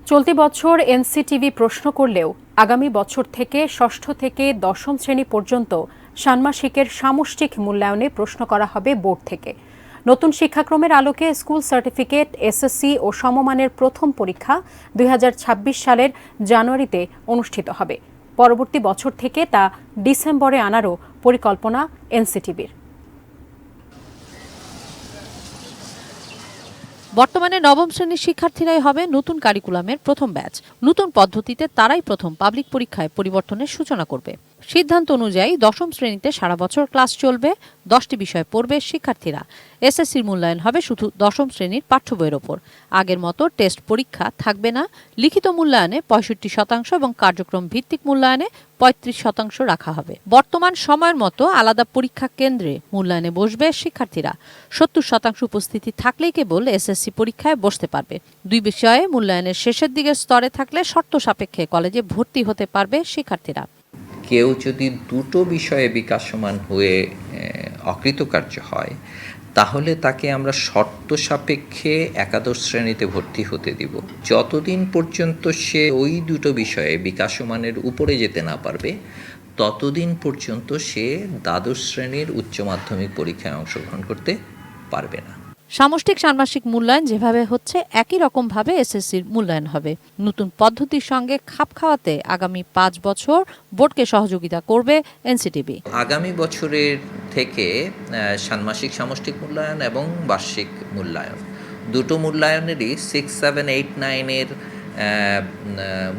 চলতি বছর এনসিটিভি প্রশ্ন করলেও আগামী বছর থেকে ষষ্ঠ থেকে দশম শ্রেণী পর্যন্ত ষান্মাসিকের সামষ্টিক মূল্যায়নে প্রশ্ন করা হবে বোর্ড থেকে। নতুন শিক্ষাক্রমের আলোকে স্কুল সার্টিফিকেট, এসএসসি ও সমমানের প্রথম পরীক্ষা ২০২৬ সালের জানুয়ারিতে অনুষ্ঠিত হবে। পরবর্তী বছর থেকে তা ডিসেম্বরে আনারও পরিকল্পনা এনসিটিভির। বর্তমানে নবম শ্রেণীর শিক্ষার্থীরাই হবে নতুন কারিকুলামের প্রথম ব্যাচ। নতুন পদ্ধতিতে তারাই প্রথম পাবলিক পরীক্ষায় পরিবর্তনের সূচনা করবে। সিদ্ধান্ত অনুযায়ী দশম শ্রেণীতে সারা বছর ক্লাস চলবে, 10টি বিষয় পড়বে শিক্ষার্থীরা। এসএসসির মূল্যায়ন হবে শুধু দশম শ্রেণীর পাঠ্য বইয়ের ওপর। আগের মতো টেস্ট পরীক্ষা থাকবে না। লিখিত মূল্যায়নে 65% এবং কার্যক্রম ভিত্তিক মূল্যায়নে 35% রাখা হবে। বর্তমান সময়ের মতো আলাদা পরীক্ষা কেন্দ্রে মূল্যায়নে বসবে শিক্ষার্থীরা। 70% উপস্থিতি থাকলেই কেবল এসএসসি পরীক্ষায় বসতে পারবে। দুই বিষয়ে মূল্যায়নের শেষের দিকের স্তরে থাকলে শর্ত সাপেক্ষে কলেজে ভর্তি হতে পারবে শিক্ষার্থীরা। কেউ যদি দুটো বিষয়ে বিকাশমান হয়ে অকৃতকার্য হয়, তাহলে তাকে আমরা শর্ত সাপেক্ষে একাদশ শ্রেণীতে ভর্তি হতে দিব। যতদিন পর্যন্ত সে ওই দুটো বিষয়ে বিকাশমানের উপরে যেতে না পারবে, ততদিন পর্যন্ত সে দ্বাদশ শ্রেণীর উচ্চ মাধ্যমিক পরীক্ষায় অংশগ্রহণ করতে পারবে না। সামষ্টিক ষান্মাসিক মূল্যায়ন যেভাবে হচ্ছে একই রকমভাবে এসএসসির মূল্যায়ন হবে। নতুন পদ্ধতির সঙ্গে খাপ খাওয়াতে আগামী 5 বছর বোর্ডকে সহযোগিতা করবে এনসিটিভি। আগামী বছরের থেকে ষান্মাসিক সামষ্টিক মূল্যায়ন এবং বার্ষিক মূল্যায়ন দুটো মূল্যায়নেরই 6, 7, 8, 9-এর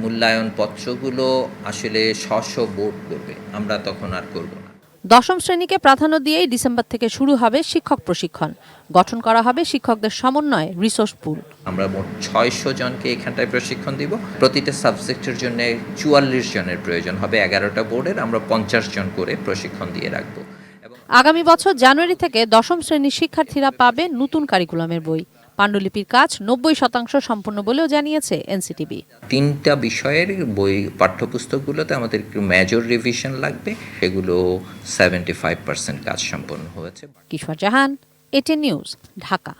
মূল্যায়ন পত্রগুলো আসলে স্ব বোর্ড করবে, আমরা তখন আর করব না। দশম শ্রেণীকে প্রাধান্য দিয়েই ডিসেম্বর থেকে শুরু হবে শিক্ষক প্রশিক্ষণ। গঠন করা হবে শিক্ষকদের সমন্বয়ে রিসোর্স পুল। আমরা মোট 600 জনকে এখানটায় প্রশিক্ষণ দিব। প্রতিটা সাবজেক্টের জন্য 44 জনের প্রয়োজন হবে। 11টা বোর্ডের আমরা 50 জন করে প্রশিক্ষণ দিয়ে রাখবো। আগামী বছর জানুয়ারি থেকে দশম শ্রেণীর শিক্ষার্থীরা পাবে নতুন কারিকুলামের বই। পাণ্ডুলিপির কাজ 90% সম্পূর্ণ বলেও জানিয়েছে এনসিটিভি। 3টা বিষয়ের বই পাঠ্যপুস্তকগুলোতে আমাদের একটু মেজর রিভিশন লাগবে, সেগুলো 75% কাজ সম্পন্ন হয়েছে। কিশোর জাহান, এটিএন নিউজ, ঢাকা।